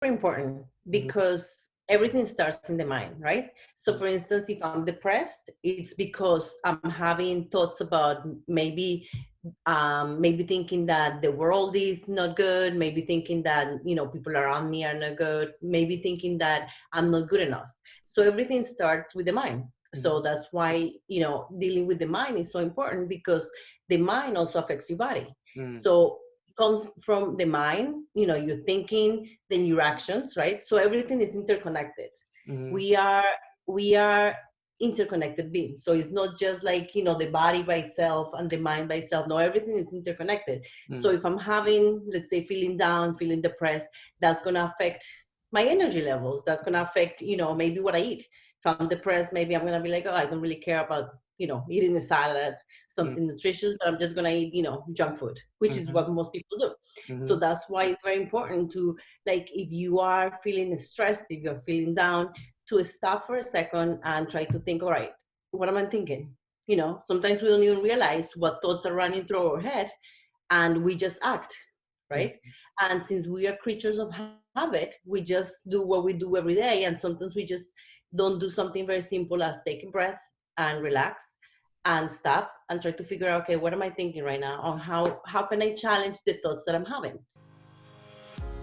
important Mm-hmm. because everything starts in the mind, right? So for instance, if I'm depressed, it's because I'm having thoughts about maybe thinking that the world is not good, maybe thinking that people around me are not good, maybe thinking that I'm not good enough. So everything starts with the mind. So Mm-hmm. that's why dealing with the mind is so important, because the mind also affects your body. So it comes from the mind, your thinking, then your actions, right? So everything is interconnected. Mm-hmm. We are we are interconnected beings. So it's not just like the body by itself and the mind by itself. No, everything is interconnected. So if I'm having, let's say, feeling down, feeling depressed, that's going to affect my energy levels. That's going to affect maybe what I eat. If I'm depressed, maybe I'm going to be like, oh, I don't really care about eating a salad, something nutritious, but I'm just going to eat junk food, which is Mm-hmm. what most people do. So Mm-hmm. that's why it's very important to, like, if you are feeling stressed, if you're feeling down, to stop for a second and try to think, all right, what am I thinking? Sometimes we don't even realize what thoughts are running through our head, and we just act, right? And since we are creatures of habit, we just do what we do every day. And sometimes we just don't do something very simple as take a breath and relax and stop and try to figure out, okay, what am I thinking right now? Or how can I challenge the thoughts that I'm having?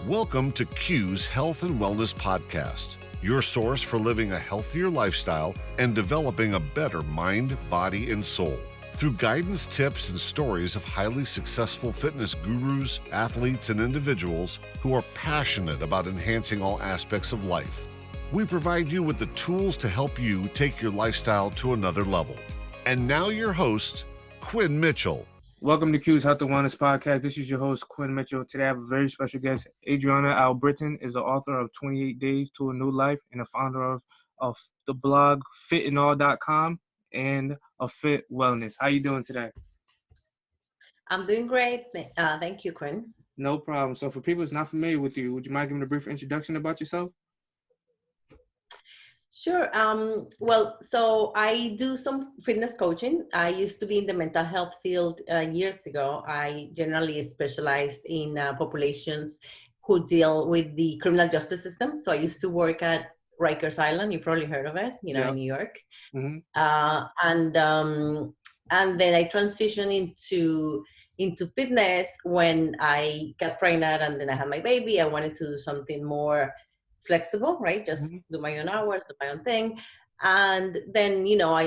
Welcome to Q's Health and Wellness Podcast, your source for living a healthier lifestyle and developing a better mind, body, and soul. Through guidance, tips, and stories of highly successful fitness gurus, athletes, and individuals who are passionate about enhancing all aspects of life, we provide you with the tools to help you take your lifestyle to another level. And now your host, Quinn Mitchell. Welcome to Q's Health and Wellness Podcast. This is your host, Quinn Mitchell. Today I have a very special guest. Adriana Albritton is the author of 28 Days to a New Life and the founder of the blog fitandall.com and of Fit Wellness. How you doing today? I'm doing great. Thank you, Quinn. No problem. So for people who's not familiar with you, would you mind giving a brief introduction about yourself? Sure. Well, so I do some fitness coaching. I used to be in the mental health field years ago. I generally specialized in populations who deal with the criminal justice system. So I used to work at Rikers Island. You probably heard of it, in Yep. New York. Mm-hmm. And then I transitioned into fitness when I got pregnant, and then I had my baby. I wanted to do something more flexible, right? Just Mm-hmm. do my own hours, do my own thing. And then,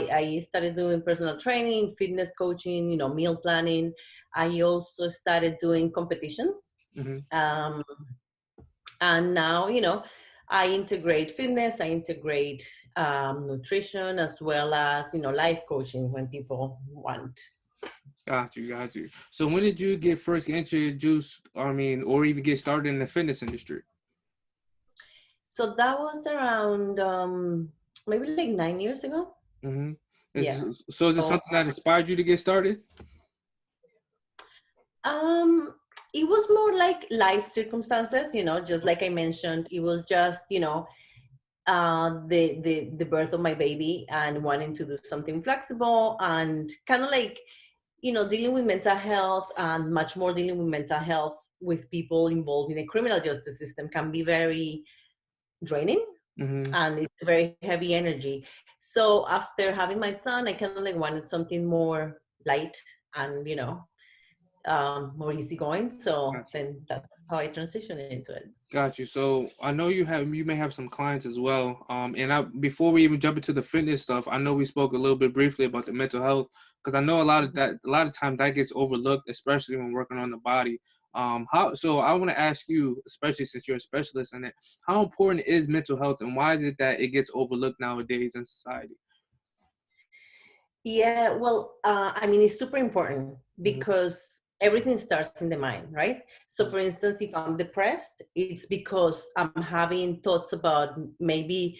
I started doing personal training, fitness coaching, meal planning. I also started doing competitions. Mm-hmm. Um, and now, I integrate fitness, I integrate nutrition, as well as, life coaching when people want. Got you. So when did you first get introduced, or even get started in the fitness industry? So that was around maybe like 9 years ago. Mm-hmm. Yeah. So is it So something that inspired you to get started? um, it was more like life circumstances, just like I mentioned. It was just, the birth of my baby and wanting to do something flexible and kind of like, dealing with mental health, and much more dealing with mental health with people involved in the criminal justice system can be very draining, Mm-hmm. and it's very heavy energy. So after having my son, I kind of like wanted something more light and more easygoing. So Got you. then that's how I transitioned into it. Got you. So I know you may have some clients as well. Before we even jump into the fitness stuff, I know we spoke a little bit briefly about the mental health, because I know a lot of times that gets overlooked, especially when working on the body. So I want to ask you, especially since you're a specialist in it, how important is mental health, and why is it that it gets overlooked nowadays in society? Yeah, well, I mean, it's super important Mm-hmm. because everything starts in the mind, right? So, for instance, if I'm depressed, it's because I'm having thoughts about maybe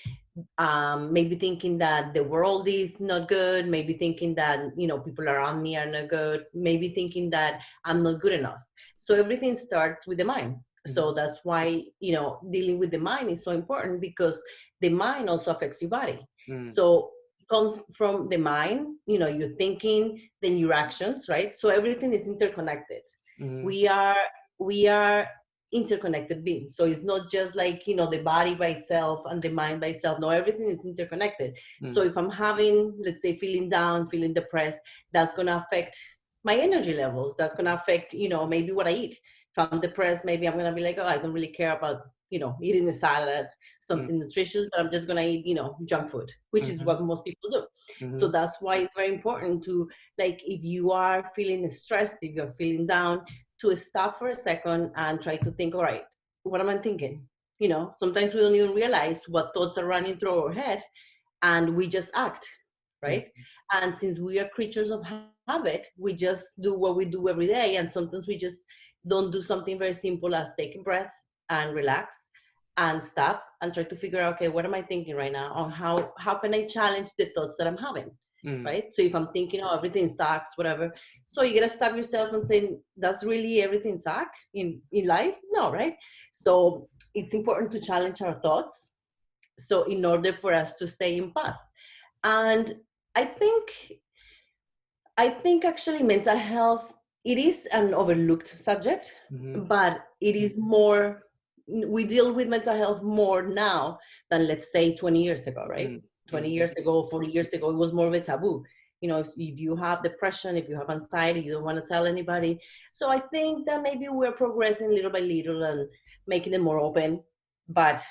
thinking that the world is not good, maybe thinking that people around me are not good, maybe thinking that I'm not good enough. So everything starts with the mind. So Mm-hmm. that's why dealing with the mind is so important, because the mind also affects your body. So comes from the mind, your thinking, then your actions, right? So everything is interconnected. Mm-hmm. We are we are interconnected beings. So it's not just like, the body by itself and the mind by itself. No, everything is interconnected. So if I'm having, let's say, feeling down, feeling depressed, that's going to affect my energy levels. That's going to affect, maybe what I eat. If I'm depressed, maybe I'm going to be like, oh, I don't really care about, eating a salad, something nutritious, but I'm just going to eat, junk food, which is what most people do. So that's why it's very important to, like, if you are feeling stressed, if you're feeling down, to stop for a second and try to think, all right, what am I thinking? Sometimes we don't even realize what thoughts are running through our head, and we just act, right? And since we are creatures of habit, we just do what we do every day. And sometimes we just don't do something very simple as take a breath and relax and stop and try to figure out, okay, what am I thinking right now? Or how can I challenge the thoughts that I'm having? Right? So if I'm thinking, oh, everything sucks, whatever. So you gotta stop yourself and say, does really everything suck in life? No, right? So it's important to challenge our thoughts. So in order for us to stay in path. And I think actually mental health, it is an overlooked subject, but it is more, we deal with mental health more now than, let's say, 20 years ago, right? 20 years ago, 40 years ago, it was more of a taboo. If you have depression, if you have anxiety, you don't want to tell anybody. So I think that maybe we're progressing little by little and making it more open. But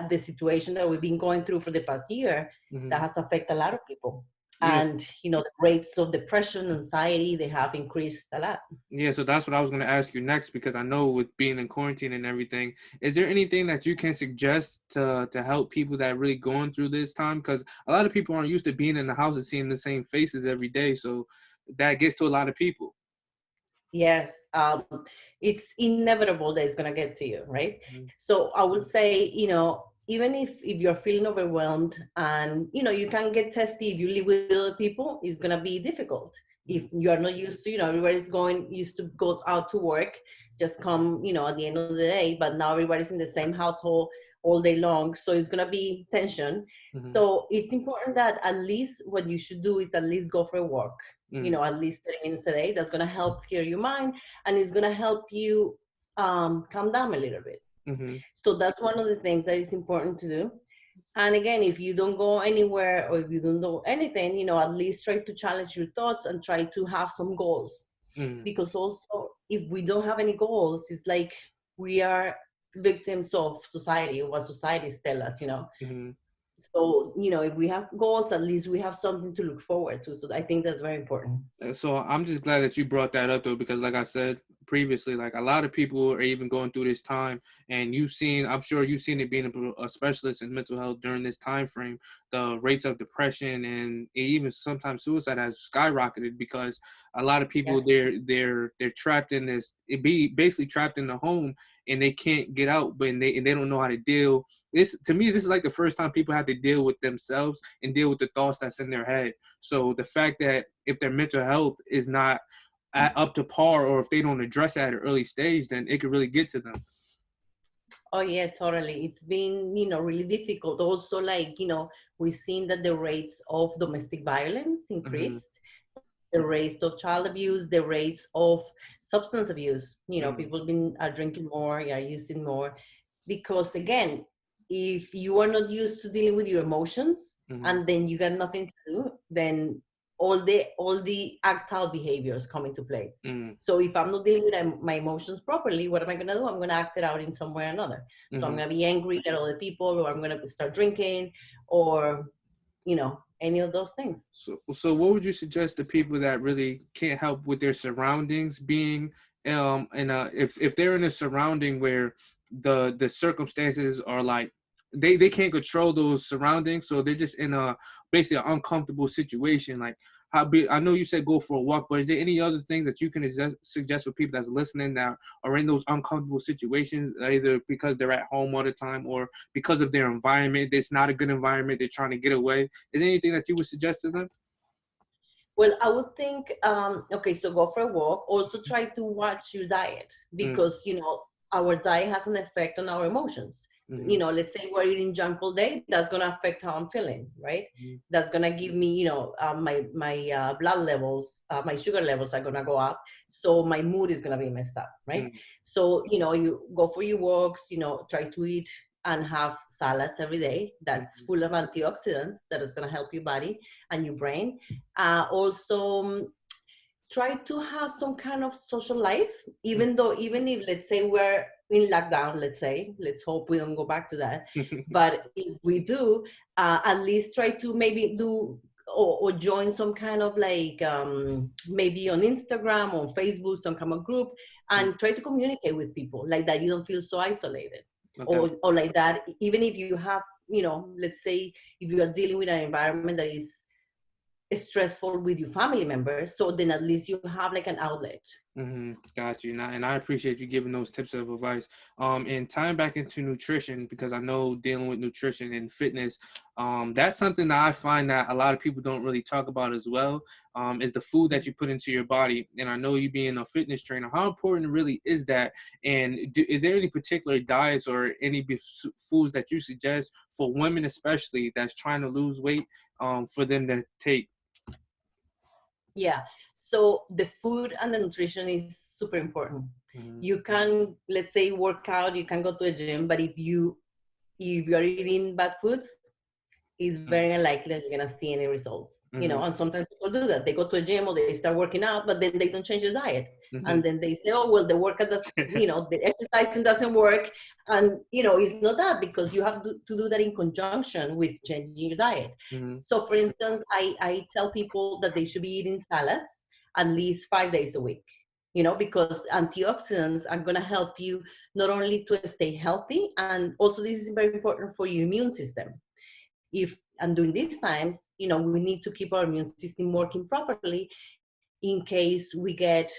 the situation that we've been going through for the past year, that has affected a lot of people. And, the rates of depression, anxiety, they have increased a lot. Yeah, so that's what I was going to ask you next, because I know with being in quarantine and everything, is there anything that you can suggest to help people that are really going through this time? Because a lot of people aren't used to being in the house and seeing the same faces every day. So that gets to a lot of people. Yes, it's inevitable that it's going to get to you, right? So I would say, even if you're feeling overwhelmed and, you can get testy, if you live with other people, it's going to be difficult. If you're not used to, everybody's used to go out to work, just come, at the end of the day, but now everybody's in the same household all day long. So it's going to be tension. So it's important that at least what you should do is at least go for a walk, at least 30 minutes a day. That's going to help clear your mind, and it's going to help you calm down a little bit. So that's one of the things that is important to do. And again, if you don't go anywhere or if you don't do anything, at least try to challenge your thoughts and try to have some goals. Because also, if we don't have any goals, it's like we are victims of society, what societies tell us, So, if we have goals, at least we have something to look forward to. So I think that's very important. So I'm just glad that you brought that up, though, because like I said previously, like a lot of people are even going through this time, and I'm sure you've seen it being a specialist in mental health during this time frame. The rates of depression and even sometimes suicide has skyrocketed because a lot of people, they're trapped in this, basically trapped in the home, and they can't get out, but they don't know how to deal. To me, this is like the first time people have to deal with themselves and deal with the thoughts that's in their head. So the fact that if their mental health is not up to par, or if they don't address it at an early stage, then it could really get to them. Oh yeah, totally. It's been, really difficult. Also, like, we've seen that the rates of domestic violence increased, the rates of child abuse, the rates of substance abuse. People are drinking more, are using more, because again, if you are not used to dealing with your emotions and then you got nothing to do, then all the act out behaviors come into place. So if I'm not dealing with my emotions properly, what am I going to do? I'm going to act it out in some way or another. So I'm going to be angry at other people, or I'm going to start drinking, or, any of those things. So what would you suggest to people that really can't help with their surroundings being, if they're in a surrounding where the circumstances are like, they can't control those surroundings, so they're just in basically an uncomfortable situation, like I know you said go for a walk, but is there any other things that you can suggest for people that's listening that are in those uncomfortable situations, either because they're at home all the time or because of their environment? It's not a good environment, they're trying to get away. Is there anything that you would suggest to them? Well, I would think, okay, so go for a walk. Also try to watch your diet, because, our diet has an effect on our emotions. Mm-hmm. You know, let's say we're eating junk all day, that's going to affect how I'm feeling, right? Mm-hmm. That's going to give me, you know, my blood levels, my sugar levels are going to go up. So my mood is going to be messed up, right? Mm-hmm. So, you know, you go for your walks, you know, try to eat and have salads every day that's full of antioxidants that is going to help your body and your brain. Also, try to have some kind of social life, even if, let's say, we're in lockdown, let's hope we don't go back to that. But if we do, at least try to maybe do or join some kind of like maybe on Instagram or Facebook, some kind of group, and try to communicate with people like that. You don't feel so isolated. Okay. Or like that, even if you have, you know, let's say if you are dealing with an environment that is stressful with your family members, so then at least you have like an outlet. Got you. And I appreciate you giving those tips of advice. And tying back into nutrition, because I know dealing with nutrition and fitness, that's something that I find that a lot of people don't really talk about as well. Is the food that you put into your body. And I know you being a fitness trainer, how important really is that? And is there any particular diets or any foods that you suggest for women, especially that's trying to lose weight, for them to take? Yeah. So the food and the nutrition is super important. You can, let's say, work out, you can go to a gym, but if you're eating bad foods, it's very unlikely that you're gonna see any results. You know, and sometimes people do that. They go to a gym or they start working out, but then they don't change the diet. And then they say, oh, well, the workout does, you know, the exercising doesn't work. And, you know, it's not that, because you have to do that in conjunction with changing your diet. So for instance, I tell people that they should be eating salads at least 5 days a week, you know, because antioxidants are going to help you not only to stay healthy, and also this is very important for your immune system. And during these times, you know, we need to keep our immune system working properly in case we get,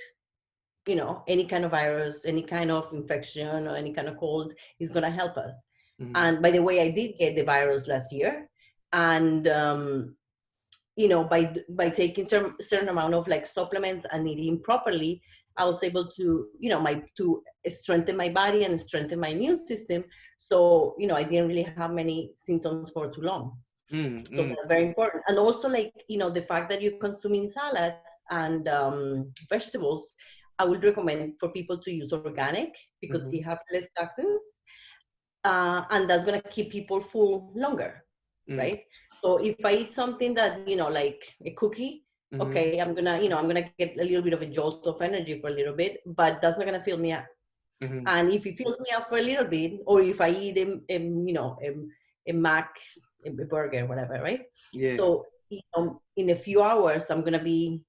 you know, any kind of virus, any kind of infection or any kind of cold is going to help us. And by the way, I did get the virus last year. And, you know, by taking certain amount of like supplements and eating properly, I was able to, you know, to strengthen my body and strengthen my immune system. So, you know, I didn't really have many symptoms for too long. So that's very important. And also, like, you know, the fact that you're consuming salads and vegetables, I would recommend for people to use organic, because they have less toxins. And that's going to keep people full longer, right? So if I eat something that, you know, like a cookie, okay, I'm gonna get a little bit of a jolt of energy for a little bit, but that's not gonna fill me up. And if it fills me up for a little bit, or if I eat a Mac, a burger, whatever, right? Yeah. So, you know, in a few hours, I'm gonna be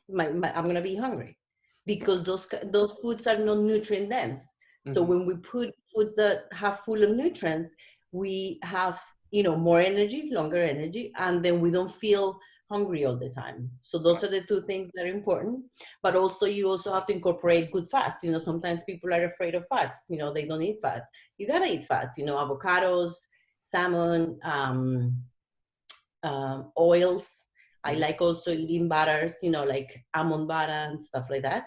hungry, because those foods are not nutrient dense. So when we put foods that have full of nutrients, we have, you know, more energy, longer energy, and then we don't feel hungry all the time. So those are the two things that are important. But also, you also have to incorporate good fats. You know, sometimes people are afraid of fats. You know, they don't eat fats. You gotta eat fats. You know, avocados, salmon, oils. I like also eating butters. You know, like almond butter and stuff like that.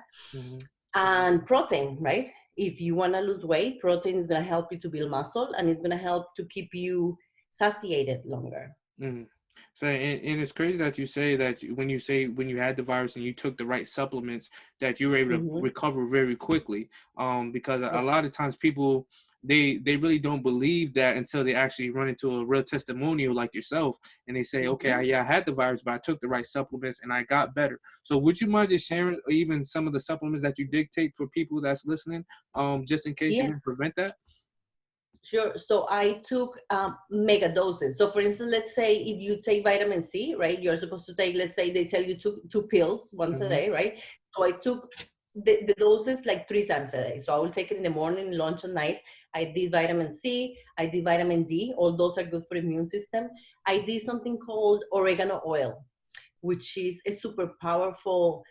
And protein, right? If you want to lose weight, protein is going to help you to build muscle, and it's going to help to keep you satiated longer. So, and it's crazy that you say that when you had the virus and you took the right supplements, that you were able to recover very quickly. Because a lot of times people, they really don't believe that until they actually run into a real testimonial like yourself, and they say, okay, I had the virus, but I took the right supplements and I got better. So would you mind just sharing even some of the supplements that you did take for people that's listening, just in case you can prevent that? Sure. So I took mega doses. So for instance, let's say if you take vitamin C, right, you're supposed to take, let's say they tell you two pills once a day, right? So I took the doses like 3 times a day. So I will take it in the morning, lunch, and night. I did vitamin C, I did vitamin D. All those are good for immune system. I did something called oregano oil, which is a super powerful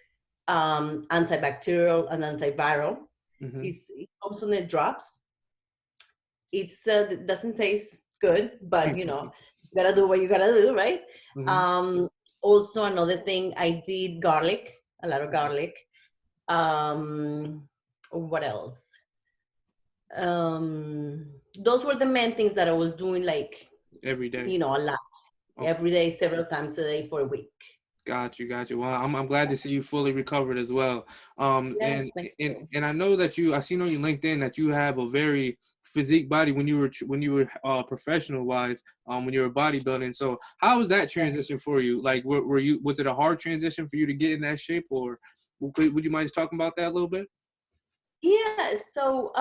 antibacterial and antiviral. It comes on the drops. It doesn't taste good, but you know, you gotta do what you gotta do, right? Also, another thing, I did garlic, a lot of garlic. What else? those were the main things that I was doing, like, every day. you know, a lot, Okay. every day, several times a day for a week. Got you. Well, I'm glad to see you fully recovered as well. Yes, thank you. And I know that I seen on your LinkedIn that you have a very physique body when you were professional wise, when you were bodybuilding. So how was that transition for you? Like, was it a hard transition for you to get in that shape, or would you mind just talking about that a little bit? Yeah. So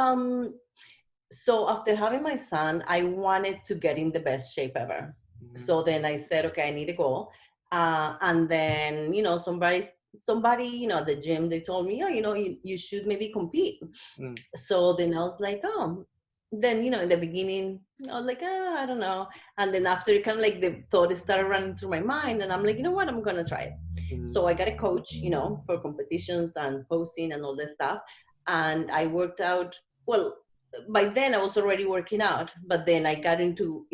after having my son, I wanted to get in the best shape ever. Mm-hmm. So then I said, okay, I need to go. And then, you know, somebody, you know, at the gym, they told me, oh, you know, you should maybe compete. Mm. So then I was like, oh, then, you know, in the beginning, I was like, oh, I don't know. And then after, kind of like the thought started running through my mind, and I'm like, you know what, I'm going to try it. Mm-hmm. So I got a coach, you know, for competitions and posting and all that stuff. And I worked out, well, by then I was already working out, but then I got into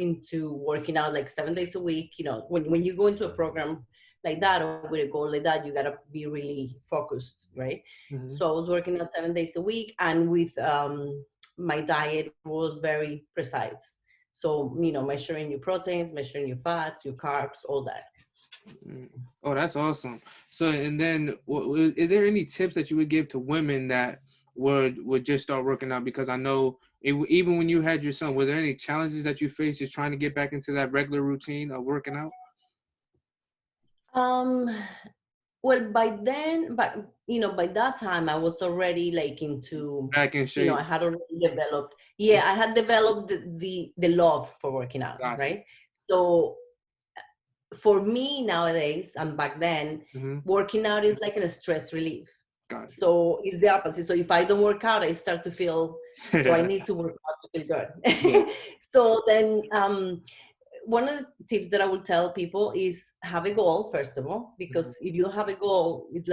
working out like 7 days a week. You know, when you go into a program like that or with a goal like that, you gotta be really focused, right? Mm-hmm. So I was working out 7 days a week, and with my diet was very precise. So, you know, measuring your proteins, measuring your fats, your carbs, all that. Oh, that's awesome. So, and then is there any tips that you would give to women that would just start working out? Because I know even when you had your son, were there any challenges that you faced just trying to get back into that regular routine of working out? Well, by then, but you know, by that time, I was already like into, Back in shape. you know, I had already developed. Yeah, I had developed the love for working out, Gotcha. right? So for me nowadays and back then, Mm-hmm. working out is like a stress relief. Gotcha. So it's the opposite. So if I don't work out, I start to feel, so I need to work out to feel good. So then, one of the tips that I will tell people is have a goal, first of all, because if you don't have a goal, it's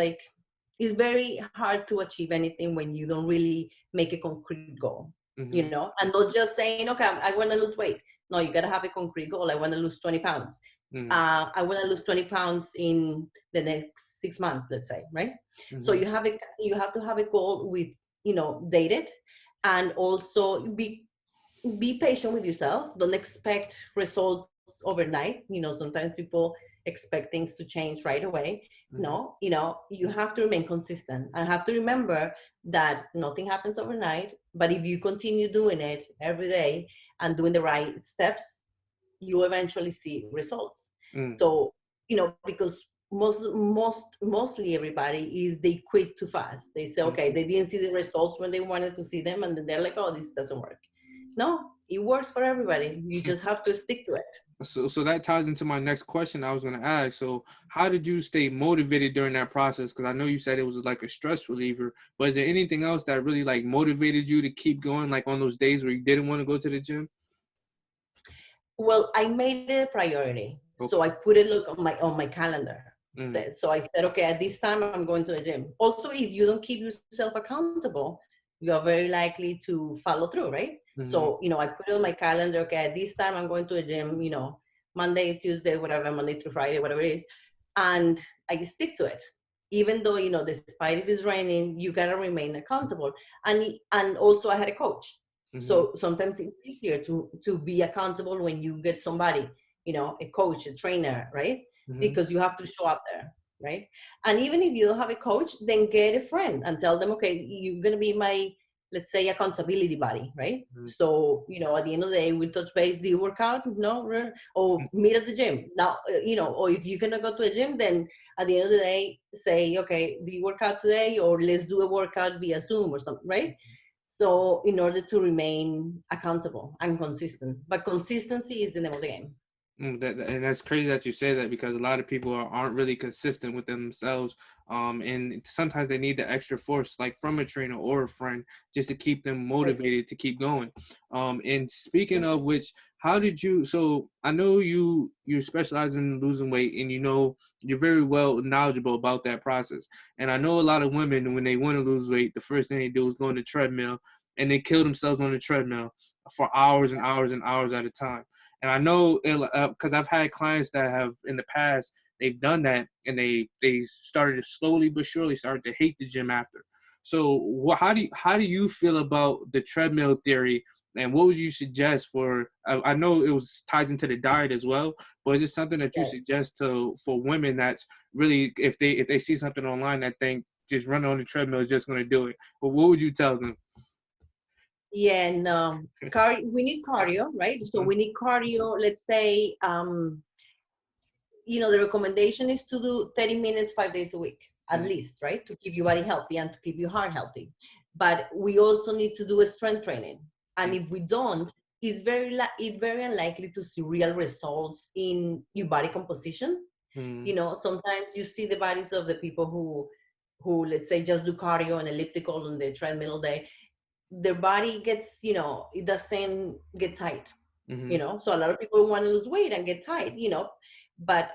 very hard to achieve anything when you don't really make a concrete goal, you know, and not just saying, okay, I want to lose weight. No, you got to have a concrete goal. I want to lose 20 pounds. I want to lose 20 pounds in the next 6 months, let's say, right? So you have to have a goal with, you know, dated, and also be patient with yourself. Don't expect results overnight. You know, sometimes people expect things to change right away. No, you know, you have to remain consistent and have to remember that nothing happens overnight. But if you continue doing it every day and doing the right steps, you eventually see results. So, you know, because mostly everybody they quit too fast. They say, okay, they didn't see the results when they wanted to see them, and then they're like, oh, this doesn't work. No, it works for everybody. You just have to stick to it. So that ties into my next question I was going to ask. So how did you stay motivated during that process? Because I know you said it was like a stress reliever, but is there anything else that really like motivated you to keep going, like on those days where you didn't want to go to the gym? Well, I made it a priority. Okay. So I put it on my calendar. So I said, okay, at this time I'm going to the gym. Also, if you don't keep yourself accountable, you are very likely to follow through, right? So, you know, I put it on my calendar, okay, at this time I'm going to the gym, you know, Monday, Tuesday, whatever, Monday through Friday, whatever it is. And I stick to it. Even though, you know, despite if it's raining, you gotta remain accountable. And also I had a coach. So sometimes it's easier to be accountable when you get somebody, you know, a coach, a trainer, right? Because you have to show up there, right? And even if you don't have a coach, then get a friend and tell them, okay, you're going to be my, let's say, accountability buddy, right? So, you know, at the end of the day, we touch base. Do you work out? No? Or meet at the gym. Now, you know, or if you cannot go to a gym, then at the end of the day, say, okay, do you work out today? Or let's do a workout via Zoom or something, right? So in order to remain accountable and consistent. But consistency is the name of the game. And that's crazy that you say that, because a lot of people aren't really consistent with themselves, and sometimes they need the extra force, like from a trainer or a friend, just to keep them motivated to keep going. And speaking of which, how did you? So I know you specialize in losing weight, and you know you're very well knowledgeable about that process. And I know a lot of women, when they want to lose weight, the first thing they do is go on the treadmill, and they kill themselves on the treadmill for hours and hours and hours at a time. And I know, because I've had clients that have in the past, they've done that, and they started to slowly but surely start to hate the gym after. So how do you feel about the treadmill theory And what would you suggest for? I know it was ties into the diet as well, but is it something that you suggest for women that's really if they see something online that think just running on the treadmill is just going to do it? But what would you tell them? Yeah, and we need cardio, right? So we need cardio. Let's say, the recommendation is to do 30 minutes, 5 days a week, at least, right? To keep your body healthy and to keep your heart healthy. But we also need to do a strength training. And if we don't, it's very unlikely to see real results in your body composition. Sometimes you see the bodies of the people who let's say just do cardio and elliptical on the treadmill all day. Their body gets, it doesn't get tight, so a lot of people want to lose weight and get tight, but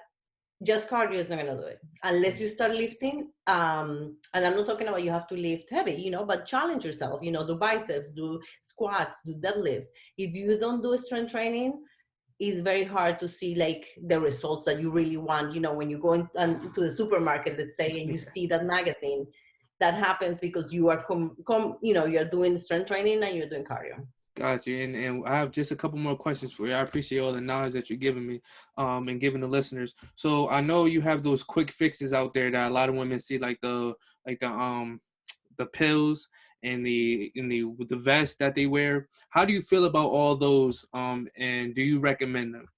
just cardio is not going to do it unless you start lifting. And I'm not talking about you have to lift heavy, but challenge yourself, do biceps, do squats, do deadlifts. If you don't do strength training, it's very hard to see like the results that you really want. When you go to the supermarket, let's say, and you see that magazine, that happens because you are you're doing strength training and you're doing cardio. Got you. And I have just a couple more questions for you. I appreciate all the knowledge that you're giving me, and giving the listeners. So I know you have those quick fixes out there that a lot of women see, like the pills and the vest that they wear. How do you feel about all those? And do you recommend them?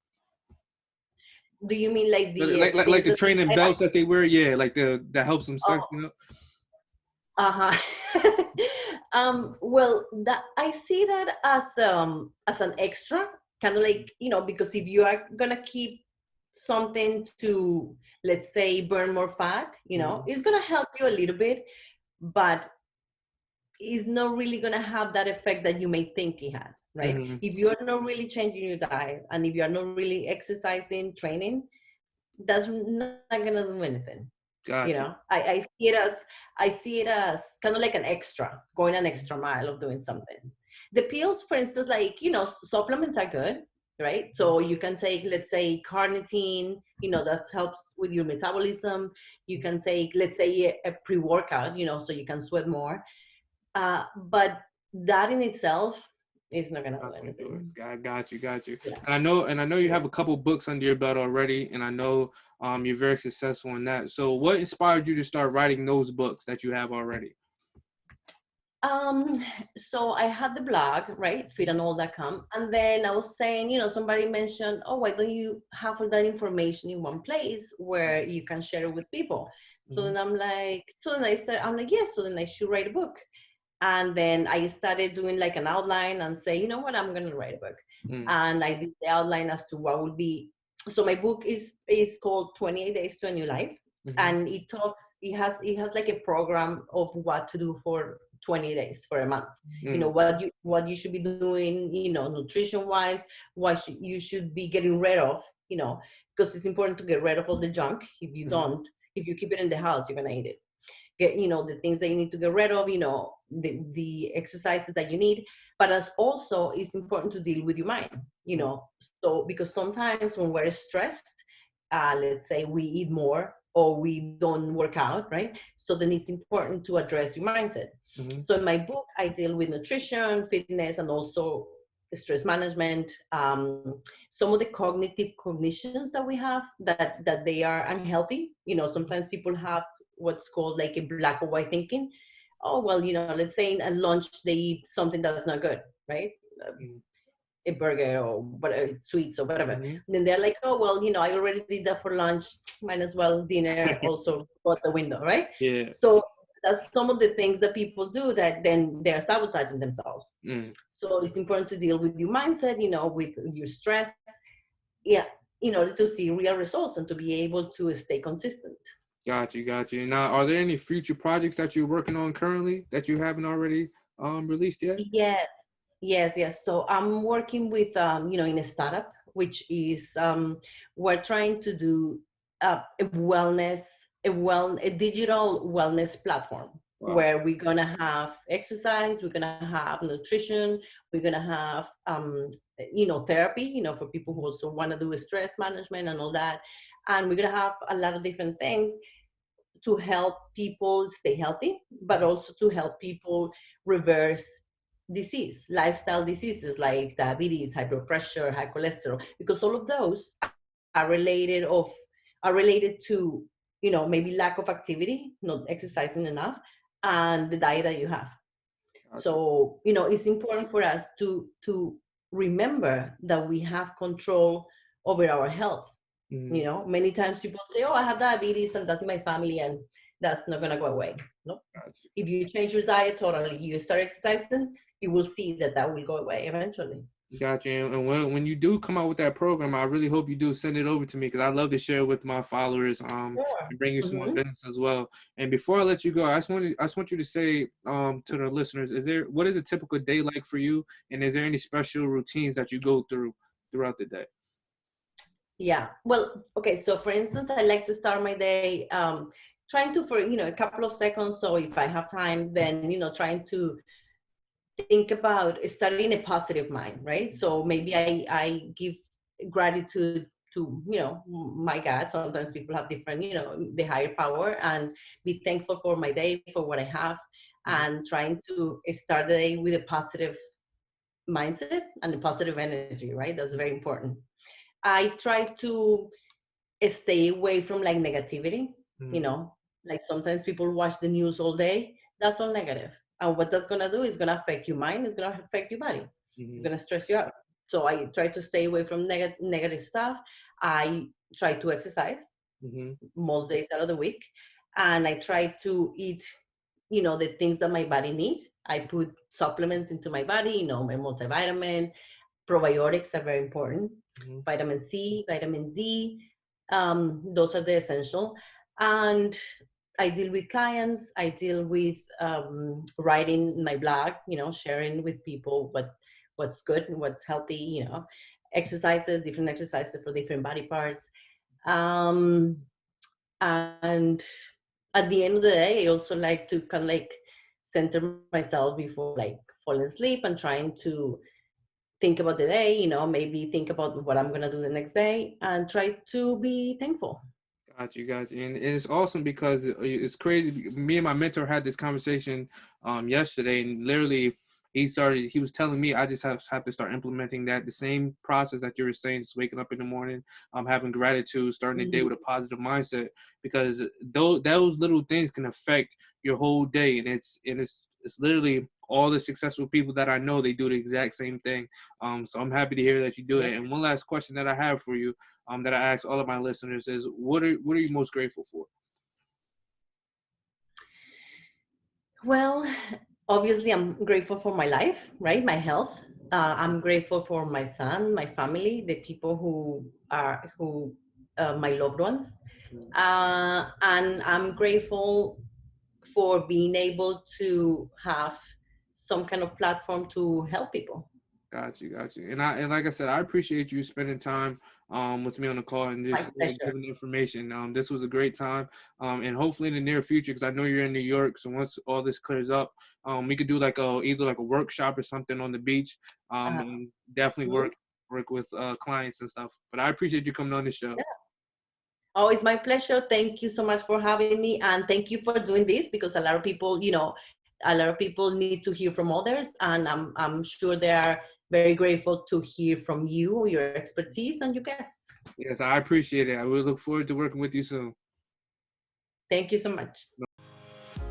Do you mean like the training belts that they wear? Yeah, like that helps them stretch. Well, that I see that as an extra, kind of like, because if you are gonna keep something to, let's say, burn more fat, it's gonna help you a little bit, but it's not really gonna have that effect that you may think it has, right? If you are not really changing your diet and if you are not really exercising, training, that's not gonna do anything. Gotcha. I see it as kind of like an extra, going an extra mile of doing something. The pills, for instance, like, supplements are good, right? So you can take, let's say, carnitine, that helps with your metabolism. You can take, let's say, a pre-workout, so you can sweat more. But that in itself is not gonna do anything. Got you. Yeah. And I know you have a couple books under your belt already, and I know you're very successful in that. So what inspired you to start writing those books that you have already? So I had the blog, right, fitandall.com, and then I was saying, somebody mentioned, oh, why don't you have all that information in one place where you can share it with people? So then I'm like, yes, so then I should write a book. And then I started doing like an outline and say, you know what, I'm going to write a book. And I did the outline as to what would be. So my book is called 28 Days to a New Life. And it has like a program of what to do for 20 days, for a month. What you should be doing, nutrition wise, what you should be getting rid of, because it's important to get rid of all the junk. If you don't, if you keep it in the house, you're going to eat it. Get, the things that you need to get rid of, the exercises that you need, but as also it's important to deal with your mind, so because sometimes when we're stressed, let's say we eat more or we don't work out, right? So then it's important to address your mindset. So in my book, I deal with nutrition, fitness, and also stress management, some of the cognitions that we have that they are unhealthy. Sometimes people have what's called like a black or white thinking. Oh, well, let's say at lunch they eat something that's not good, right? A burger or sweets or whatever. Then they're like, oh, well, I already did that for lunch. Might as well dinner also go out the window, right? Yeah. So that's some of the things that people do that then they're sabotaging themselves. So it's important to deal with your mindset, with your stress, in order to see real results and to be able to stay consistent. Got you. Now, are there any future projects that you're working on currently that you haven't already released yet? Yes. So I'm working with, in a startup, which is, we're trying to do a digital wellness platform. Wow. Where we're going to have exercise, we're going to have nutrition, we're going to have, therapy, for people who also want to do stress management and all that. And we're going to have a lot of different things to help people stay healthy, but also to help people reverse lifestyle diseases like diabetes, high blood pressure, high cholesterol, because all of those are related to, maybe lack of activity, not exercising enough, and the diet that you have. Gotcha. So, it's important for us to remember that we have control over our health. Many times people say, oh, I have diabetes and that's in my family and that's not going to go away. No. Gotcha. If you change your diet totally, you start exercising, you will see that will go away eventually. Gotcha. And when you do come out with that program, I really hope you do send it over to me, because I love to share it with my followers, Sure. and bring you some more business as well. And before I let you go, I just want you to say to the listeners, what is a typical day like for you, and is there any special routines that you go throughout the day? Yeah. Well, okay. So for instance, I like to start my day trying to, for a couple of seconds. So if I have time, then trying to think about starting a positive mind, right? So maybe I give gratitude to my God. Sometimes people have different, the higher power, and be thankful for my day, for what I have, and trying to start the day with a positive mindset and a positive energy, right? That's very important. I try to stay away from like negativity, like sometimes people watch the news all day. That's all negative. And what that's going to do is going to affect your mind. It's going to affect your body. It's going to stress you out. So I try to stay away from negative stuff. I try to exercise most days out of the week. And I try to eat, the things that my body needs. I put supplements into my body, my multivitamin. Probiotics are very important. Vitamin C, vitamin D. Those are the essential. And I deal with clients. I deal with writing my blog, sharing with people what's good and what's healthy, exercises, different exercises for different body parts. And at the end of the day, I also like to kind of like center myself before like falling asleep and trying to think about the day, maybe think about what I'm going to do the next day and try to be thankful. Got you guys. And it's awesome because it's crazy. Me and my mentor had this conversation yesterday, and literally he was telling me I just have to start implementing the same process that you were saying, just waking up in the morning, having gratitude, starting the day with a positive mindset, because those little things can affect your whole day. And it's literally all the successful people that I know, they do the exact same thing. So I'm happy to hear that you do it. And one last question that I have for you, that I ask all of my listeners is, what are you most grateful for? Well, obviously I'm grateful for my life, right? My health. I'm grateful for my son, my family, the people who my loved ones. And I'm grateful for being able to have some kind of platform to help people. Got you. And like I said, I appreciate you spending time with me on the call and just giving the information. This was a great time. And hopefully in the near future, because I know you're in New York, so once all this clears up, we could do either like a workshop or something on the beach. And definitely work with clients and stuff. But I appreciate you coming on the show. Yeah. Oh, it's my pleasure. Thank you so much for having me, and thank you for doing this, because a lot of people need to hear from others, and I'm sure they are very grateful to hear from you, your expertise, and your guests. Yes, I appreciate it. I will look forward to working with you soon. Thank you so much.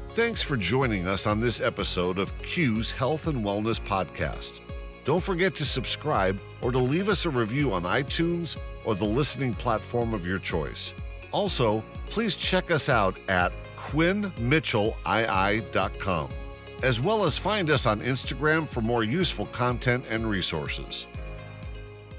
Thanks for joining us on this episode of Q's Health and Wellness Podcast. Don't forget to subscribe or to leave us a review on iTunes or the listening platform of your choice. Also, please check us out at QuinnMitchellII.com, as well as find us on Instagram for more useful content and resources.